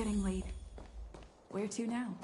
getting late. Where to now?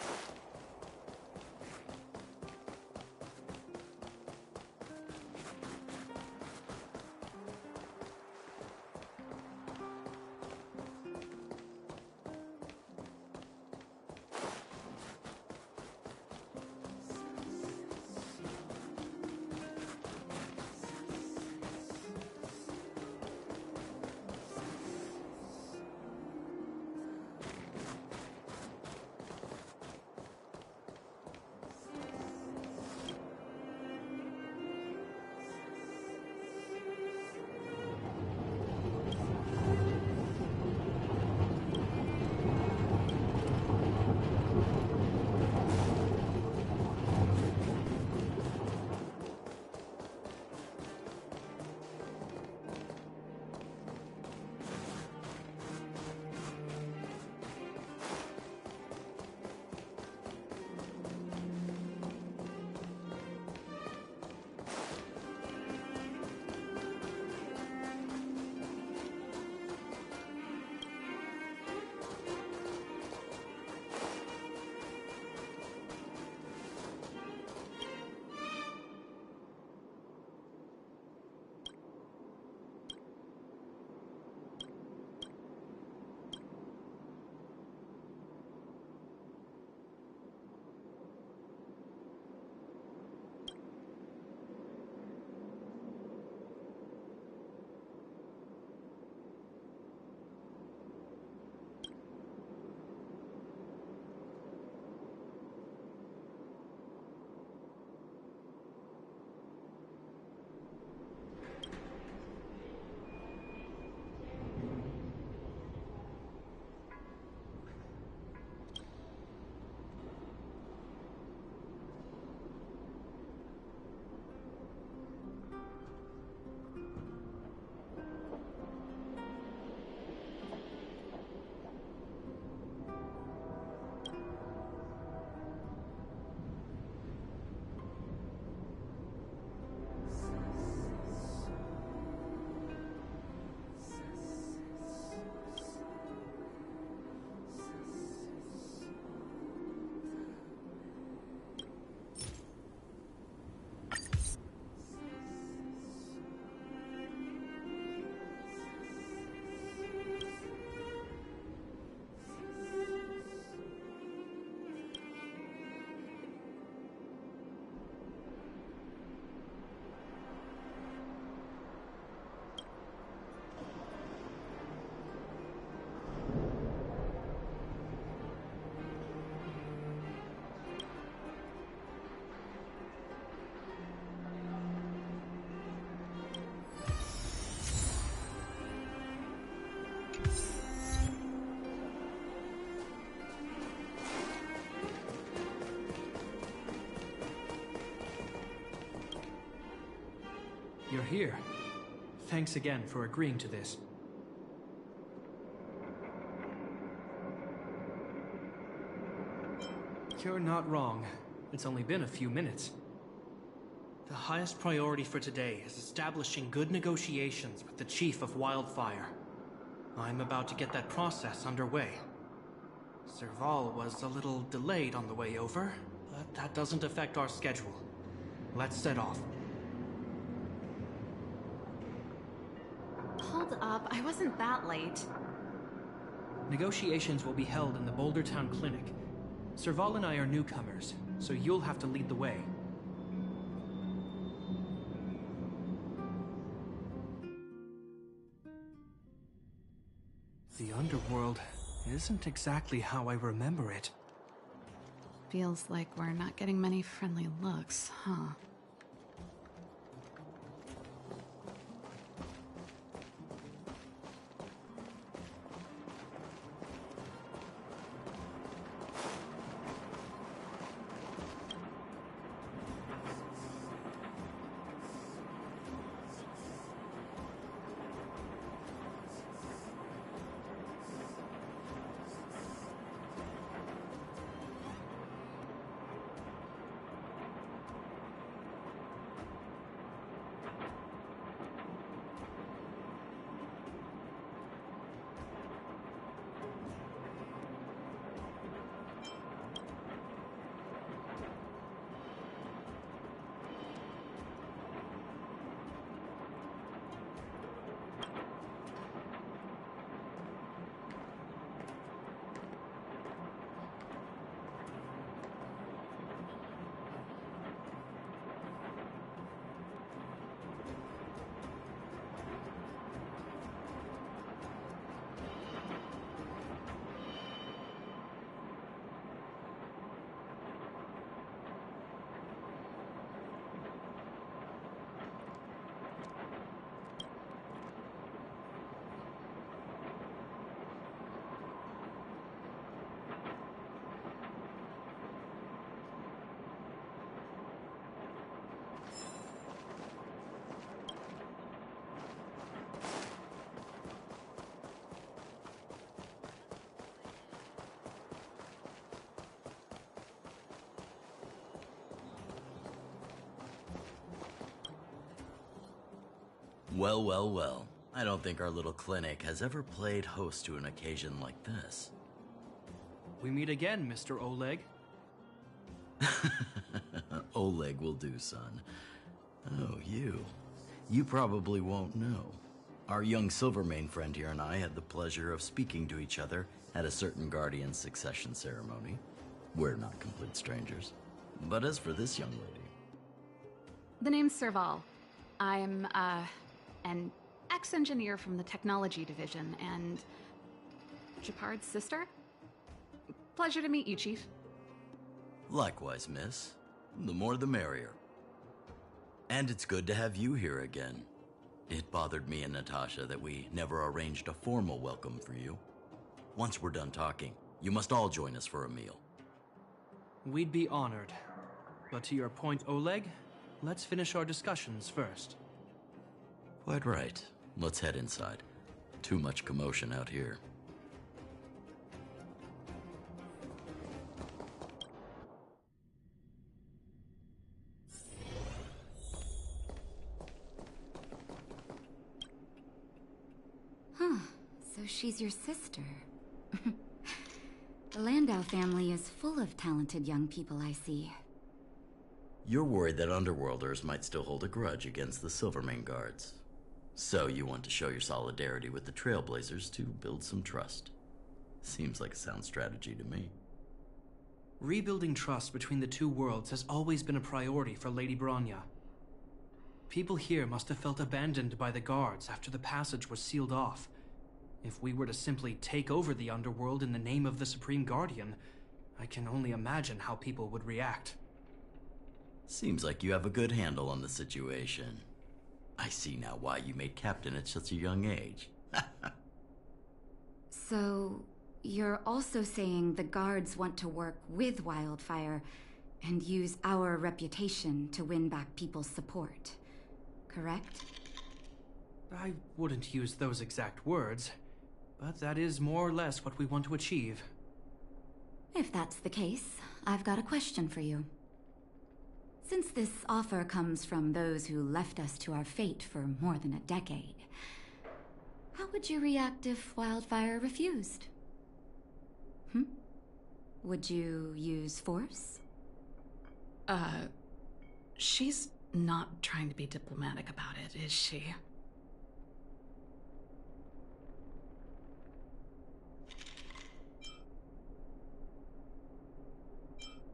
You're here. Thanks again for agreeing to this. You're not wrong. It's only been a few minutes. The highest priority for today is establishing good negotiations with the Chief of Wildfire. I'm about to get that process underway. Serval was a little delayed on the way over, but that doesn't affect our schedule. Let's set off. Hold up, I wasn't that late. Negotiations will be held in the Boulder Town Clinic. Serval and I are newcomers, so you'll have to lead the way. The underworld isn't exactly how I remember it. Feels like we're not getting many friendly looks, huh? Well, well, well. I don't think our little clinic has ever played host to an occasion like this. We meet again, Mr. Oleg. Oleg will do, son. Oh, you. You probably won't know. Our young Silvermane friend here and I had the pleasure of speaking to each other at a certain Guardian succession ceremony. We're not complete strangers. But as for this young lady... The name's Serval. I'm, an ex-engineer from the technology division, and... Japard's sister? Pleasure to meet you, Chief. Likewise, miss. The more the merrier. And it's good to have you here again. It bothered me and Natasha that we never arranged a formal welcome for you. Once we're done talking, you must all join us for a meal. We'd be honored. But to your point, Oleg, let's finish our discussions first. Quite right. Let's head inside. Too much commotion out here. So she's your sister. The Landau family is full of talented young people, I see. You're worried that Underworlders might still hold a grudge against the Silvermane guards. So you want to show your solidarity with the Trailblazers to build some trust. Seems like a sound strategy to me. Rebuilding trust between the two worlds has always been a priority for Lady Bronya. People here must have felt abandoned by the guards after the passage was sealed off. If we were to simply take over the underworld in the name of the Supreme Guardian, I can only imagine how people would react. Seems like you have a good handle on the situation. I see now why you made captain at such a young age. So, you're also saying the guards want to work with Wildfire and use our reputation to win back people's support, correct? I wouldn't use those exact words, but that is more or less what we want to achieve. If that's the case, I've got a question for you. Since this offer comes from those who left us to our fate for more than a decade, how would you react if Wildfire refused? Would you use force? She's not trying to be diplomatic about it, is she?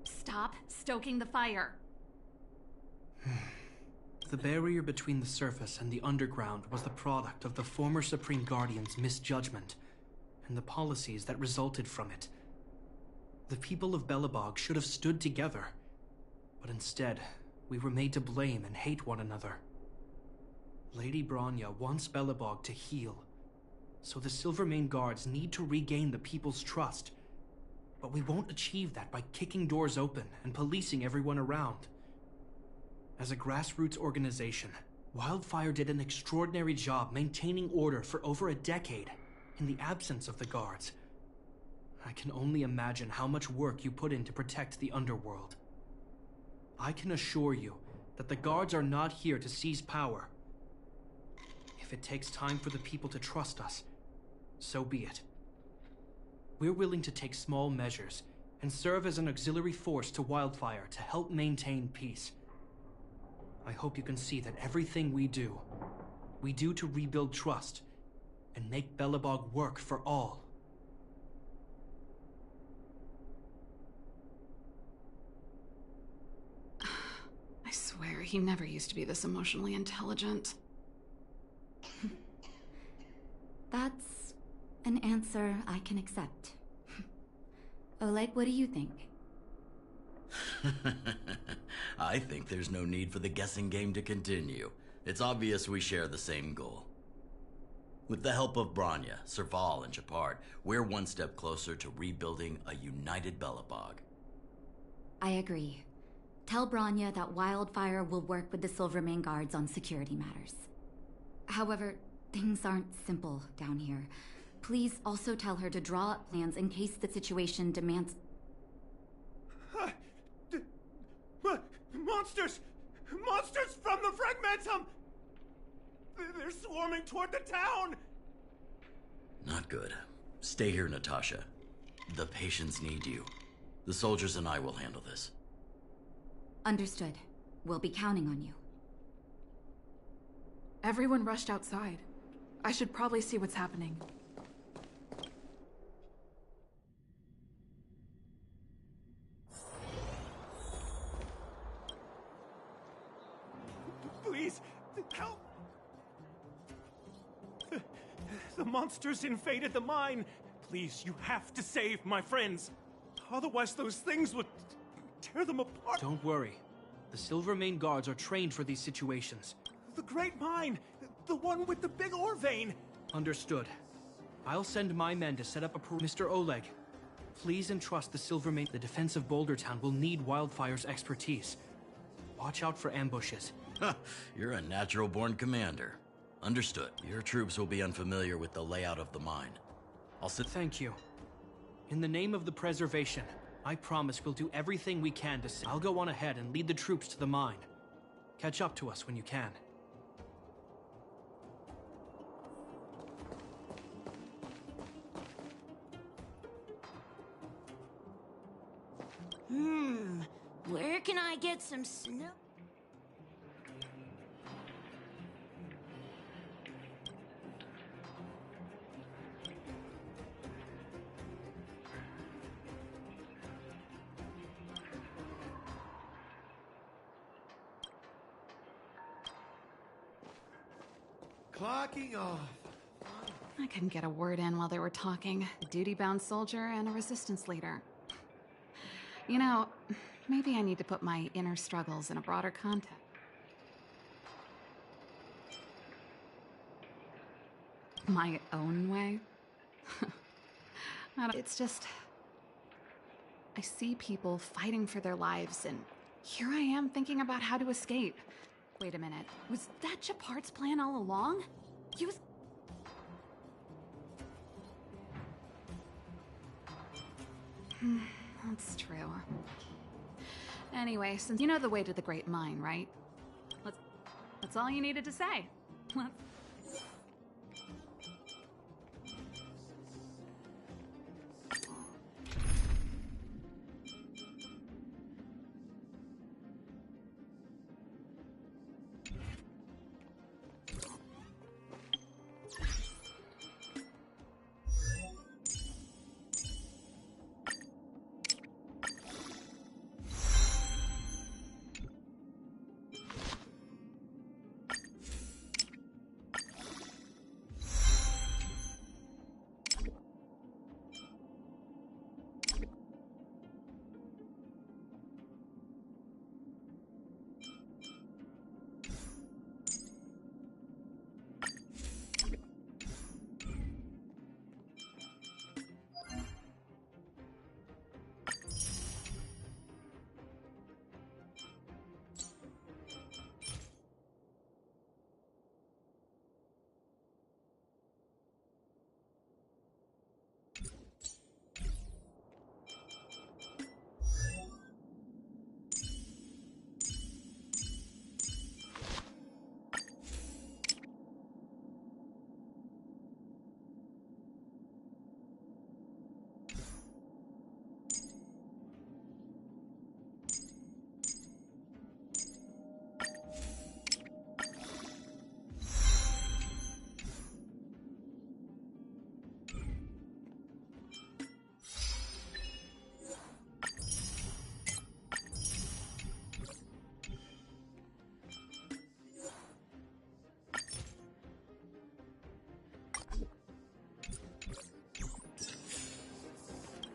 Stop stoking the fire. The barrier between the surface and the underground was the product of the former Supreme Guardian's misjudgment, and the policies that resulted from it. The people of Belobog should have stood together, but instead, we were made to blame and hate one another. Lady Bronya wants Belobog to heal, so the Silvermane guards need to regain the people's trust. But we won't achieve that by kicking doors open and policing everyone around. As a grassroots organization, Wildfire did an extraordinary job maintaining order for over a decade in the absence of the guards. I can only imagine how much work you put in to protect the underworld. I can assure you that the guards are not here to seize power. If it takes time for the people to trust us, so be it. We're willing to take small measures and serve as an auxiliary force to Wildfire to help maintain peace. I hope you can see that everything we do to rebuild trust and make Belobog work for all. I swear, he never used to be this emotionally intelligent. That's an answer I can accept. Oleg, what do you think? I think there's no need for the guessing game to continue. It's obvious we share the same goal. With the help of Bronya, Serval, and Japard, we're one step closer to rebuilding a united Belobog. I agree. Tell Bronya that Wildfire will work with the Silvermane guards on security matters. However, things aren't simple down here. Please also tell her to draw up plans in case the situation demands... Monsters! Monsters from the Fragmentum! swarming toward the town! Not good. Stay here, Natasha. The patients need you. The soldiers and I will handle this. Understood. We'll be counting on you. Everyone rushed outside. I should probably see what's happening. Please, help! The monsters invaded the mine. Please, you have to save my friends. Otherwise, those things would tear them apart. Don't worry. The Silvermane guards are trained for these situations. The Great Mine! The one with the big ore vein! Understood. I'll send my men to set up a Mr. Oleg, please entrust the Silvermane. The defense of Boulder Town will need Wildfire's expertise. Watch out for ambushes. You're a natural-born commander. Understood. Your troops will be unfamiliar with the layout of the mine. Thank you. In the name of the preservation, I promise we'll do everything we can to I'll go on ahead and lead the troops to the mine. Catch up to us when you can. Where can I get some snow? Clocking off. I couldn't get a word in while they were talking. A duty-bound soldier and a resistance leader. You know, maybe I need to put my inner struggles in a broader context. My own way? It's just... I see people fighting for their lives, and here I am thinking about how to escape. Wait a minute. Was that Gepard's plan all along? He was... That's true. Anyway, since you know the way to the Great Mine, right? That's all you needed to say. Let's...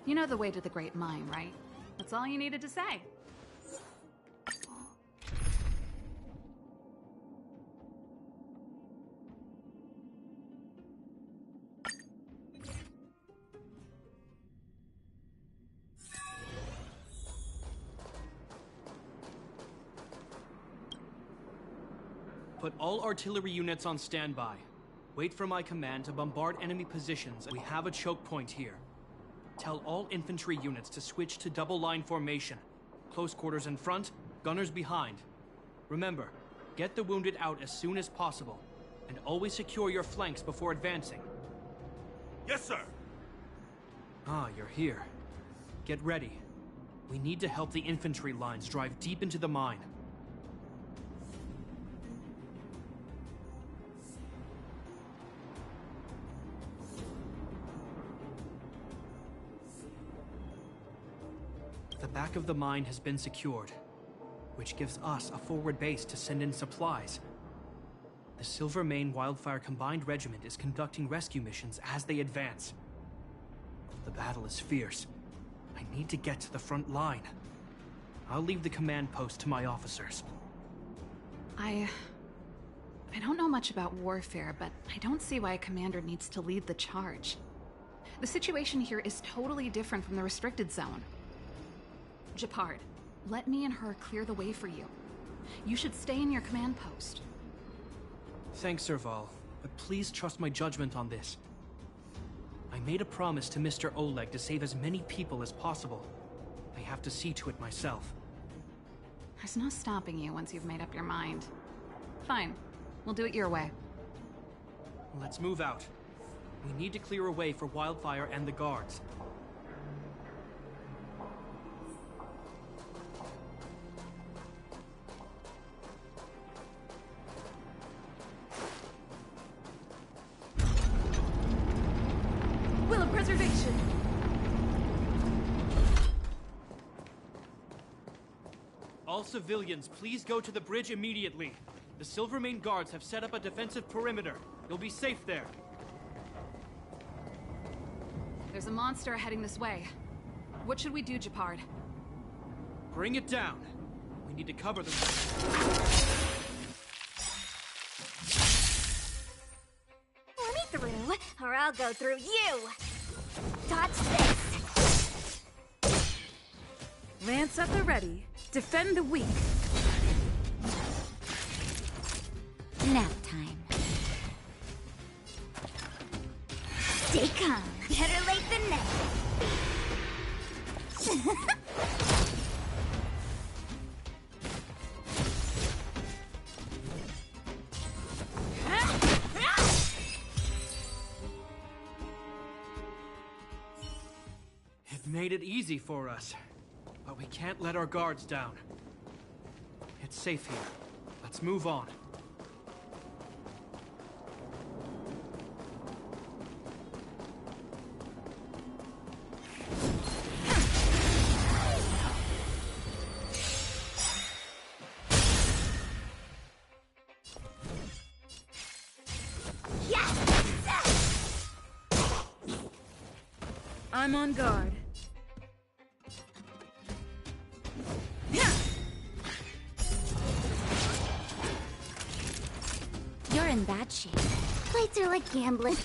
You know the way to the Great Mine, right? That's all you needed to say. Put all artillery units on standby. Wait for my command to bombard enemy positions. We have a choke point here. Tell all infantry units to switch to double line formation. Close quarters in front, gunners behind. Remember, get the wounded out as soon as possible. And always secure your flanks before advancing. Yes, sir. Ah, you're here. Get ready. We need to help the infantry lines drive deep into the mine. The back of the mine has been secured, which gives us a forward base to send in supplies. The Silvermane Wildfire Combined Regiment is conducting rescue missions as they advance. The battle is fierce. I need to get to the front line. I'll leave the command post to my officers. I don't know much about warfare, but I don't see why a commander needs to lead the charge. The situation here is totally different from the restricted zone. Gepard, let me and her clear the way for you. You should stay in your command post. Thanks, Serval, but please trust my judgment on this. I made a promise to Mr. Oleg to save as many people as possible. I have to see to it myself. There's no stopping you once you've made up your mind. Fine, we'll do it your way. Let's move out. We need to clear a way for Wildfire and the guards. Will of preservation! All civilians, please go to the bridge immediately. The Silvermane guards have set up a defensive perimeter. You'll be safe there. There's a monster heading this way. What should we do, Gepard? Bring it down. We need to cover them. Let me through, or I'll go through you. Dodge this. Lance at the ready. Defend the weak. Nap time. Stay calm. Better late than never. It made it easy for us. But we can't let our guards down. It's safe here. Let's move on. I'm on guard. You're in bad shape. Plates are like gambling.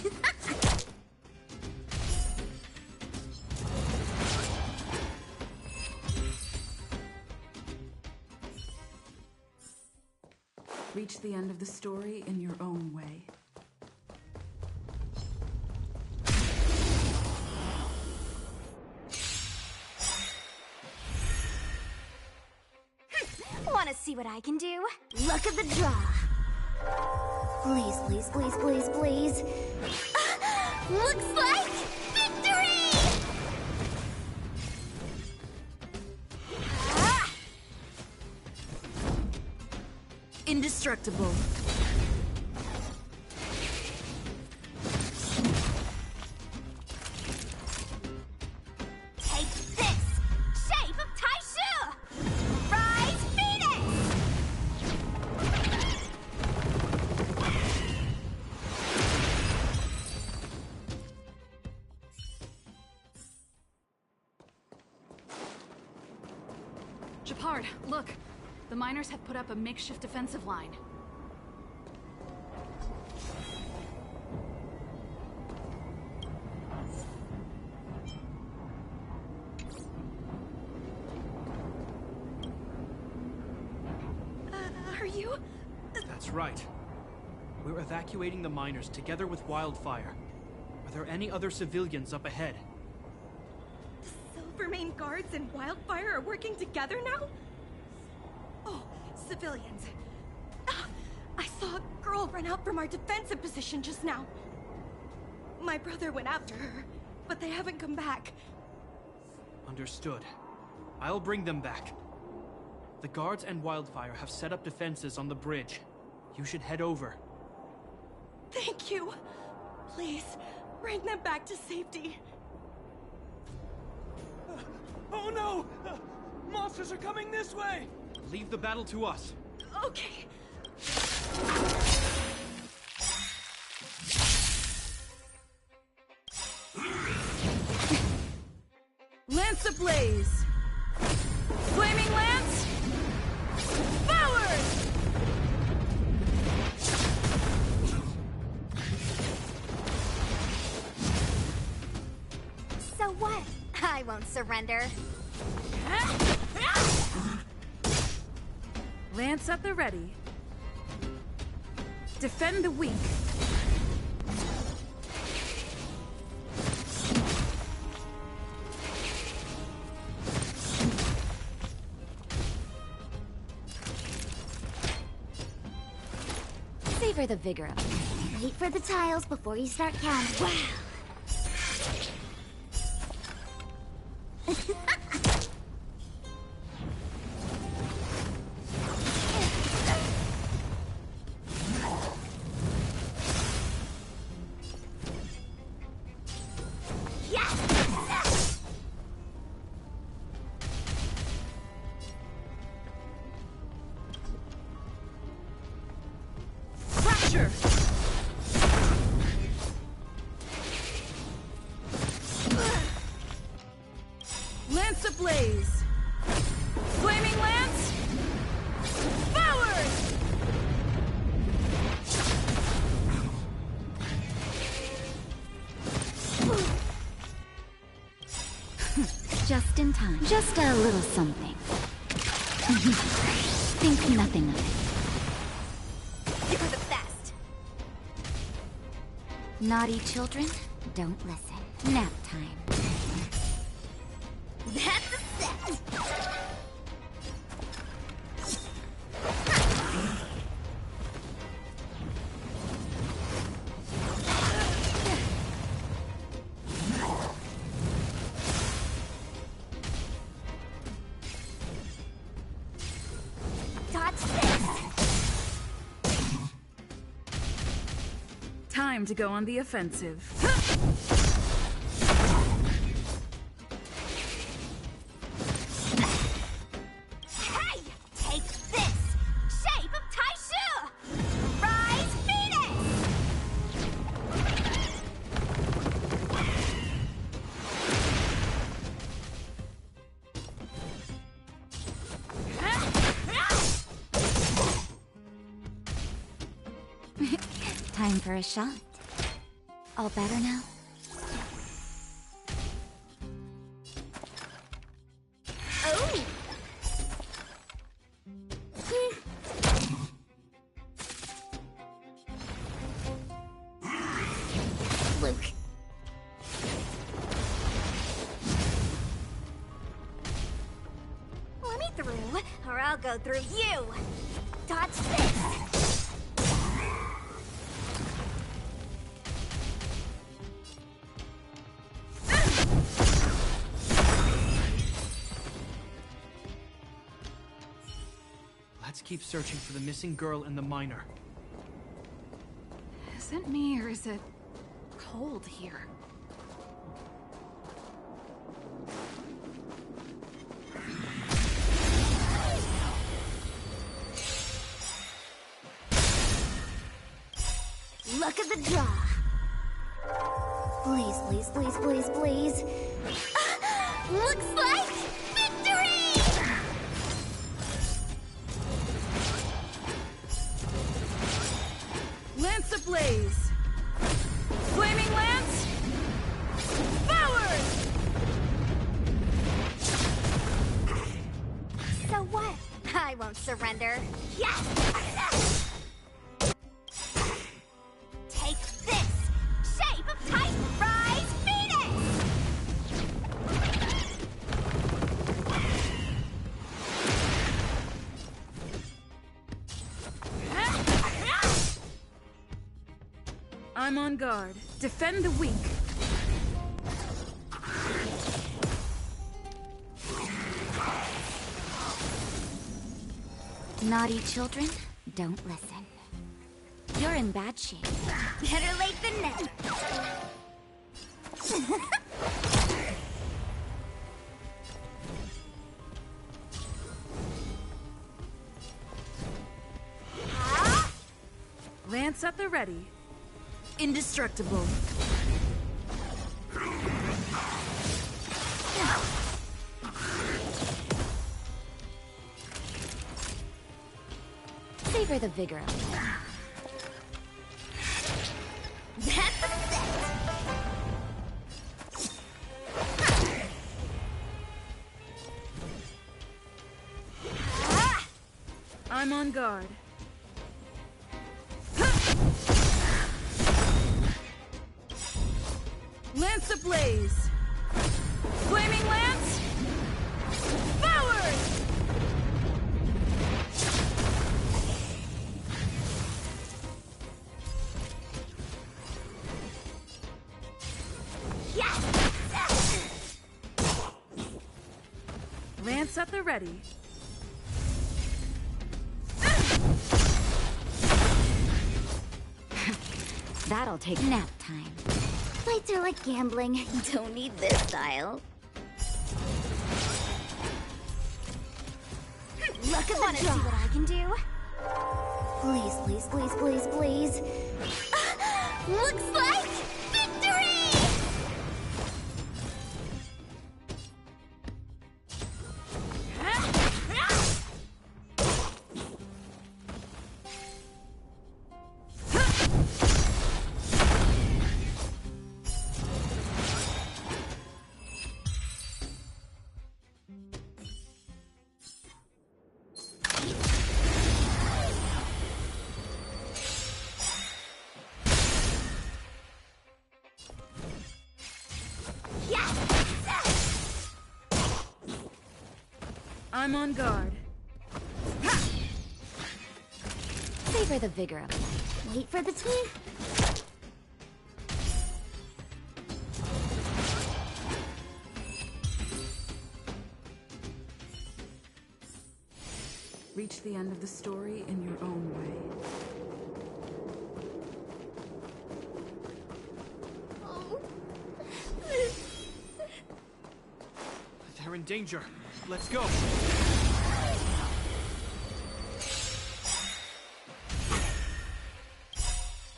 Reach the end of the story in your own way. Wanna see what I can do? Look at the draw. Please, please, please, please, please. Looks like victory! Indestructible. Take this! Shape of Taishu! Rise Phoenix! Gepard, look. The miners have put up a makeshift defensive line. Are you? That's right. We're evacuating the miners together with Wildfire. Are there any other civilians up ahead? Silvermane guards and Wildfire are working together now? Oh, civilians. Ah, I saw a girl girl ran out from our defensive position just now. My brother went after her, but they haven't come back. Understood. I'll bring them back. The guards and Wildfire have set up defenses on the bridge. You should head over. Thank you. Please, bring them back to safety. Oh no! Monsters are coming this way! Leave the battle to us. Okay. Lance ablaze! Flaming lance! Forward! So what? I won't surrender. Lance at the ready. Defend the weak. Savor the vigor of it. Wait for the tiles before you start counting. Wow. Pressure! Lance ablaze! Flaming lance! Forward! Just in time. Just a little something. Think nothing of it. You're the best. Naughty children, don't listen. Nap time. That's a set. Dodge this. Time to go on the offensive. Hey! Take this! Shape of Taishu! Rise Phoenix! Time for a shot. All better now? Oh! Luke. Let me through, or I'll go through you. Dodge this. Let's keep searching for the missing girl and the miner. Is it me or is it cold here? Luck of the draw. Please, please, please, please, please. Looks like victory! Lance ablaze! Flaming lance! Forward! So what? I won't surrender. Yes! Take this! Shape of Titan! Rise Phoenix! I'm on guard. Defend the weak. Naughty children, don't listen. You're in bad shape. Better late than never. Lance at the ready. Indestructible. Savor the vigor of it. That's a set. I'm on guard. Lance ablaze! Flaming lance! Forward! Yes! Lance at the ready. That'll take nap time. Fights are like gambling. You don't need this style. Look at the draw. See what I can do? Please, please, please, please, please. Looks like victory! I'm on guard. Savor the vigor of life. Wait for the twin. Reach the end of the story in your own way. They're in danger. Let's go.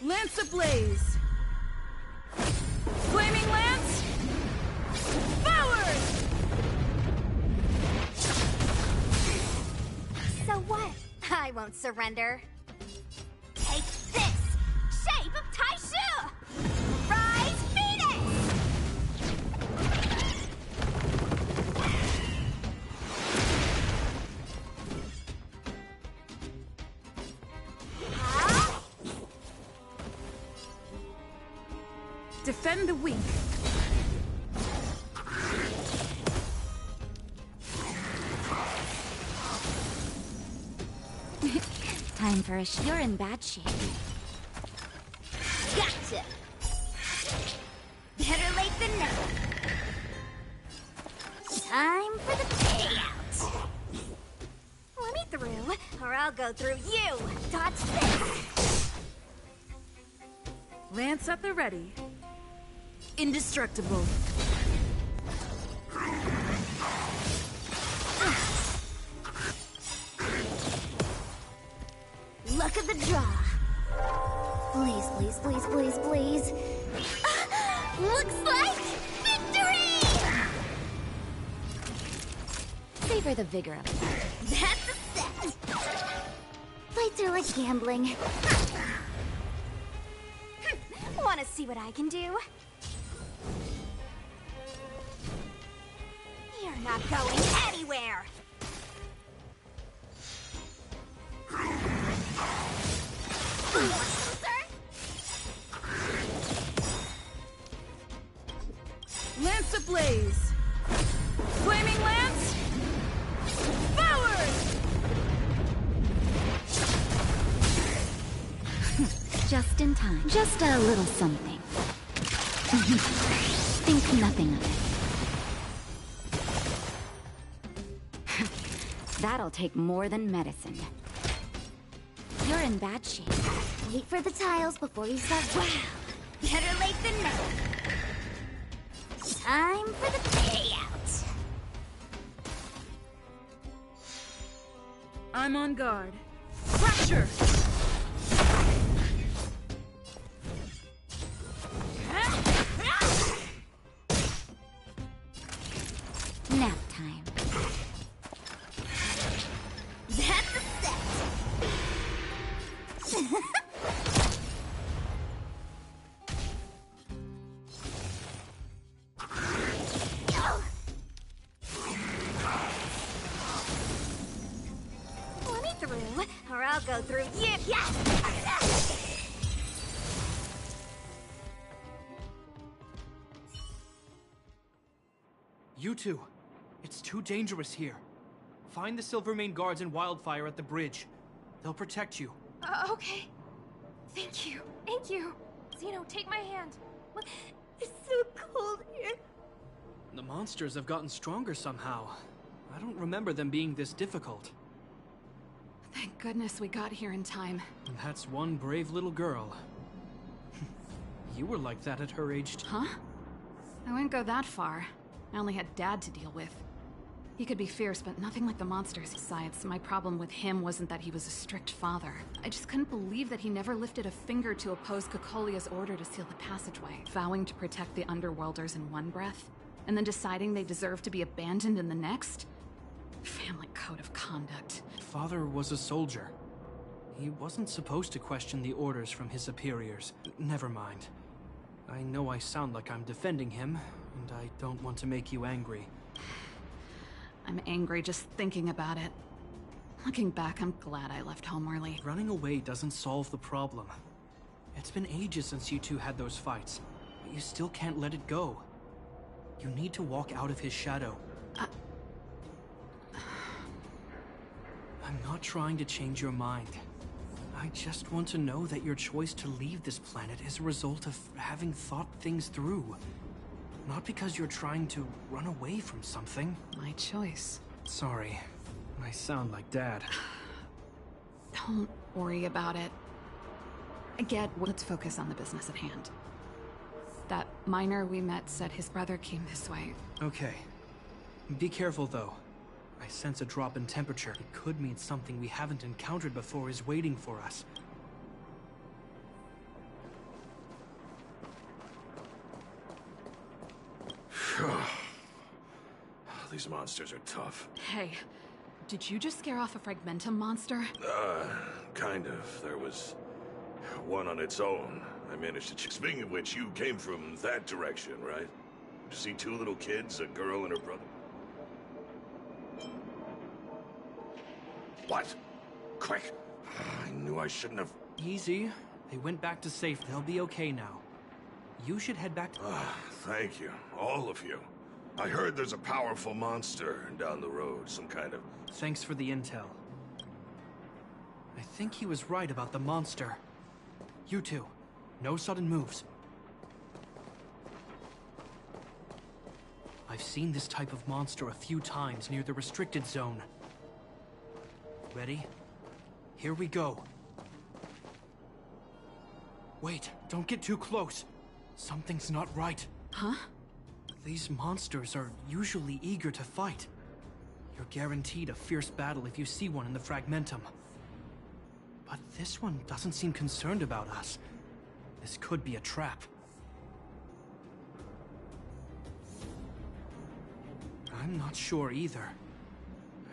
Lance ablaze! Flaming lance! Forward! So what? I won't surrender. Take this! Shape of Taishu! Rise, Phoenix! Defend the weak. Time for a you're in bad shape. Gotcha! Better late than never. Time for the payout. Let me through, or I'll go through you. Dodge this. Lance at the ready. Indestructible. Look at the draw. Please, please, please, please, please. Looks like victory! Savor the vigor of it. That's a set. Fights are like gambling. Want to see what I can do? You're not going anywhere! Lance ablaze! Flaming lance! Forward! Just in time. Just a little something. Think nothing of it. That'll take more than medicine. You're in bad shape. Wait for the tiles before you start. Wow! Better late than never. Time for the payout. I'm on guard. Fracture! Nap time. That's a set. Let me through, or I'll go through you. Yes! You two, it's too dangerous here. Find the Silvermane guards and Wildfire at the bridge. They'll protect you. Okay. Thank you. Thank you. Zeno, take my hand. It's so cold here. The monsters have gotten stronger somehow. I don't remember them being this difficult. Thank goodness we got here in time. And that's one brave little girl. You were like that at her age too. Huh? I wouldn't go that far. I only had Dad to deal with. He could be fierce, but nothing like the monsters. Besides, my problem with him wasn't that he was a strict father. I just couldn't believe that he never lifted a finger to oppose Cocolia's order to seal the passageway, vowing to protect the Underworlders in one breath, and then deciding they deserved to be abandoned in the next. Family code of conduct. Father was a soldier. He wasn't supposed to question the orders from his superiors. Never mind. I know I sound like I'm defending him, and I don't want to make you angry. I'm angry just thinking about it. Looking back, I'm glad I left home early. Running away doesn't solve the problem. It's been ages since you two had those fights, but you still can't let it go. You need to walk out of his shadow. I'm not trying to change your mind. I just want to know that your choice to leave this planet is a result of having thought things through. Not because you're trying to run away from something. My choice. Sorry, I sound like Dad. Don't worry about it. Let's focus on the business at hand. That miner we met said his brother came this way. Okay. Be careful, though. I sense a drop in temperature. It could mean something we haven't encountered before is waiting for us. These monsters are tough. Hey, did you just scare off a Fragmentum monster? Kind of. There was one on its own. I managed to Speaking of which, you came from that direction, right? Did you see two little kids, a girl and her brother? What? Quick! I knew I shouldn't have... Easy. They went back to safety. They'll be okay now. You should head back to... Thank you. All of you. I heard there's a powerful monster down the road, some kind of... Thanks for the intel. I think he was right about the monster. You two, no sudden moves. I've seen this type of monster a few times near the restricted zone. Ready? Here we go. Wait, don't get too close. Something's not right. Huh? These monsters are usually eager to fight. You're guaranteed a fierce battle if you see one in the Fragmentum. But this one doesn't seem concerned about us. This could be a trap. I'm not sure either.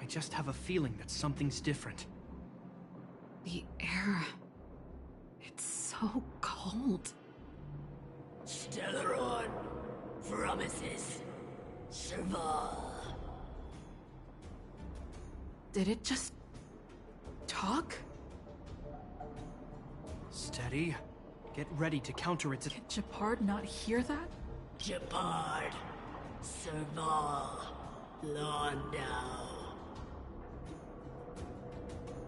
I just have a feeling that something's different. The air... It's so cold. Stellaron promises Serval. Did it just... talk? Steady. Get ready to counter its... Did Gepard not hear that? Gepard. Serval. Londo.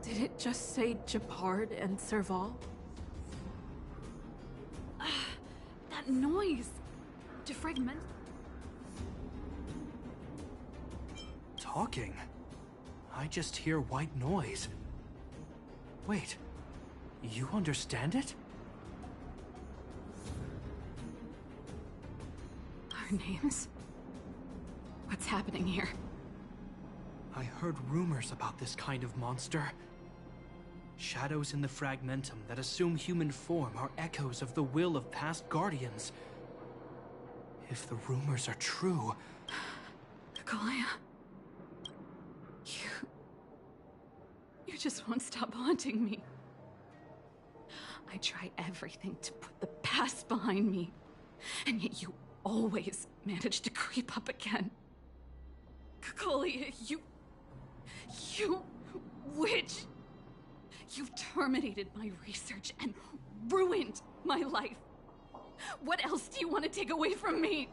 Did it just say Gepard and Serval? that noise? Defragment? Talking? I just hear white noise. Wait, you understand it? Our names? What's happening here? I heard rumors about this kind of monster. Shadows in the fragmentum that assume human form are echoes of the will of past guardians. If the rumors are true... Kakolia... You just won't stop haunting me. I try everything to put the past behind me, and yet you always manage to creep up again. Kakolia, you witch! You've terminated my research and ruined my life. What else do you want to take away from me?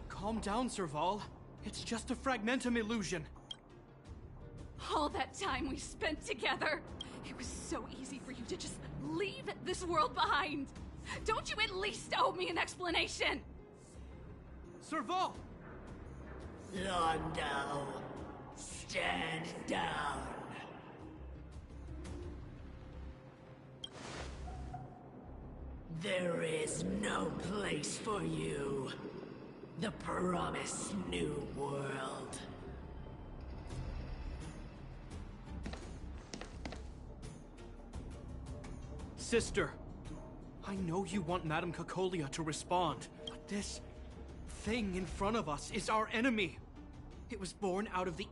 Calm down, Serval. It's just a fragmentum illusion. All that time we spent together, it was so easy for you to just leave this world behind. Don't you at least owe me an explanation? Serval! Londo, stand down. There is no place for you. The promised new world. Sister, I know you want Madame Kakolia to respond, but this thing in front of us is our enemy. It was born out of the...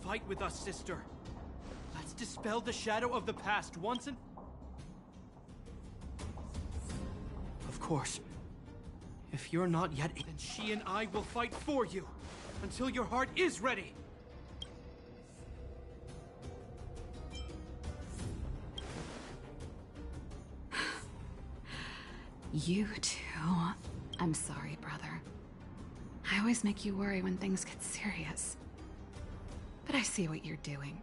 Fight with us, sister. Let's dispel the shadow of the past once and... Of course, if you're not yet, then she and I will fight for you until your heart is ready. You too. I'm sorry, brother. I always make you worry when things get serious. But I see what you're doing.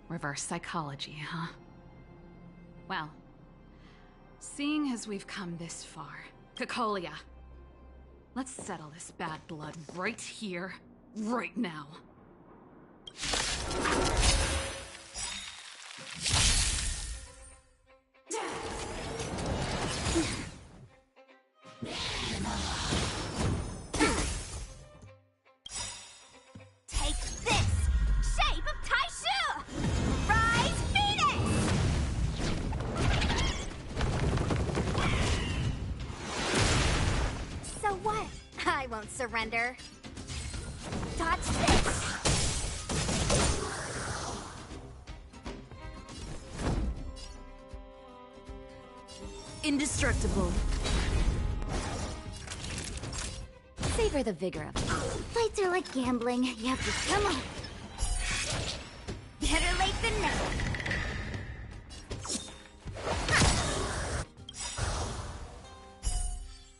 Reverse psychology, huh? Well, seeing as we've come this far, Kakolia, let's settle this bad blood right here, right now. Take this! Shape of Taishu! Rise Phoenix! So what? I won't surrender. Dodge this! Indestructible. Savor the vigor of it. Fights are like gambling. You have to come on. Better late than never.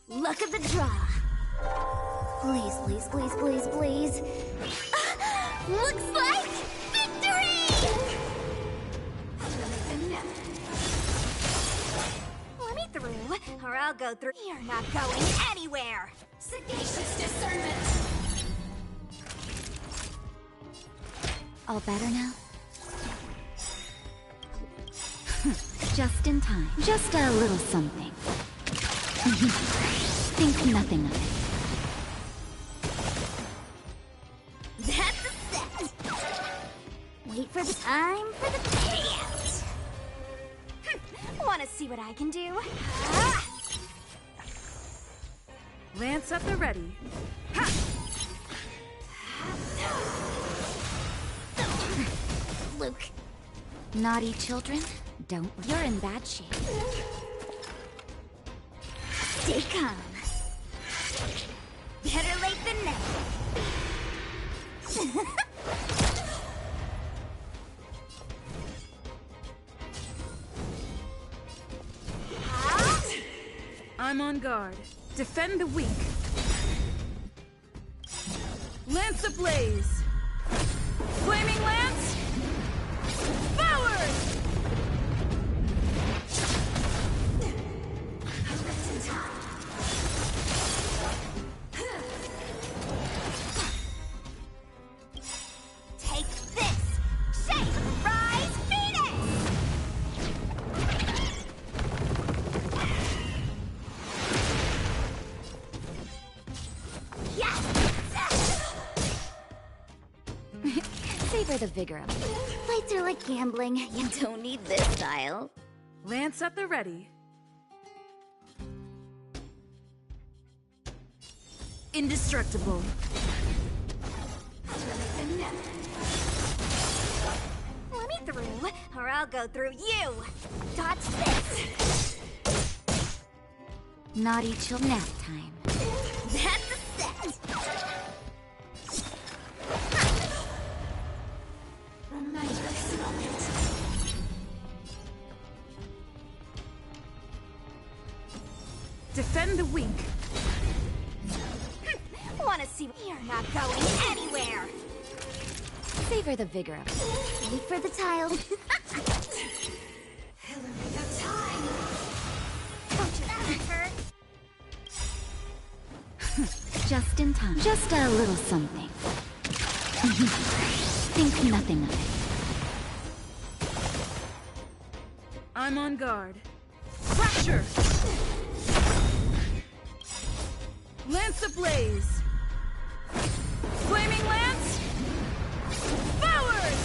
Luck of the draw. Please, please, please, please, please. Looks like victory! Let me through, or I'll go through. You're not going anywhere. Sagacious discernment. All better now? Just in time. Just a little something. Think nothing of it. That's a set. Wait for the time for the payout. Wanna see what I can do? Lance at the ready. Ha! Luke. Naughty children, don't. You're in bad shape. Stay calm. Better late than never. I'm on guard. Defend the weak. Lance ablaze! Flaming lance! Forward! Savor the vigor of it. Fights are like gambling. You don't need this style. Lance at the ready. Indestructible. Let me through, or I'll go through you. Dodge this. Naughty chill nap time. That's a set. Remember this moment. Defend the weak. Wanna see? You're not going anywhere. Savor the vigor of it. Wait for the child. Hillary of time. Don't you hurt? Just in time. Just a little something. Think nothing of it. I'm on guard. Fracture! Lance ablaze! Flaming lance! Forward!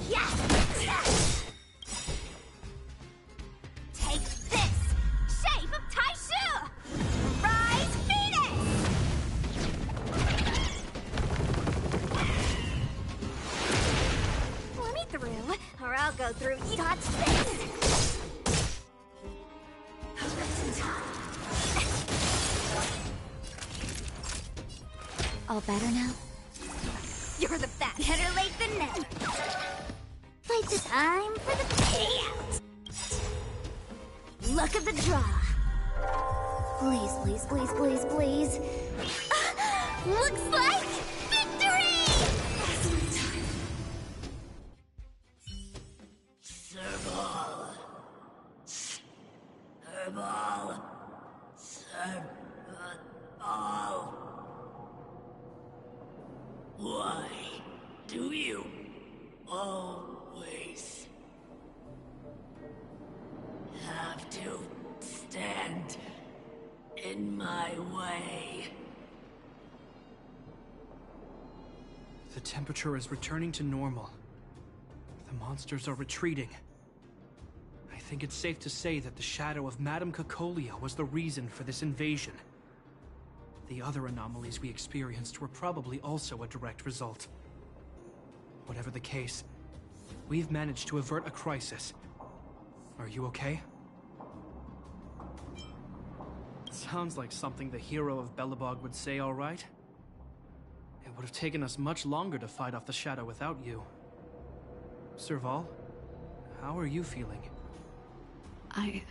Yes! Take this! Shape of Taishu! Rise Phoenix! Let me through, or I'll go through you. Dodge this! All better now? You're the best. Better late than never. Fight the time for the payout. Luck of the draw. Please, please, please, please, please. Looks like victory! Serval. Serval. Serval. Why do you always have to stand in my way? The temperature is returning to normal. The monsters are retreating. I think it's safe to say that the shadow of Madame Cacolia was the reason for this invasion. The other anomalies we experienced were probably also a direct result. Whatever the case, we've managed to avert a crisis. Are you okay? Sounds like something the hero of Belobog would say, all right? It would have taken us much longer to fight off the shadow without you. Serval, how are you feeling? I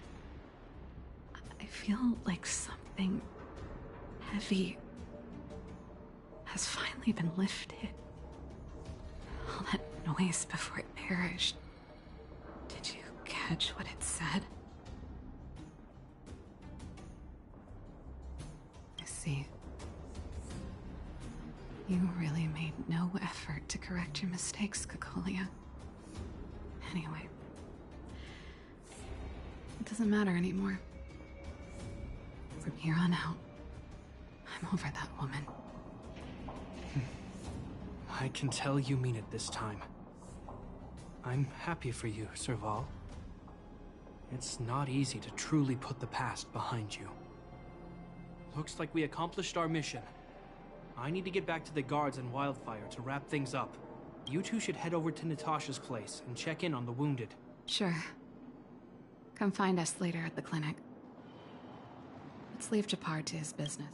feel like something heavy has finally been lifted. All that noise before it perished. Did you catch what it said? I see. You really made no effort to correct your mistakes, Cacolia. Anyway, it doesn't matter anymore. From here on out, I'm over that woman. I can tell you mean it this time. I'm happy for you, Serval. It's not easy to truly put the past behind you. Looks like we accomplished our mission. I need to get back to the guards and Wildfire to wrap things up. You two should head over to Natasha's place and check in on the wounded. Sure. Come find us later at the clinic. Let's leave Japar to his business.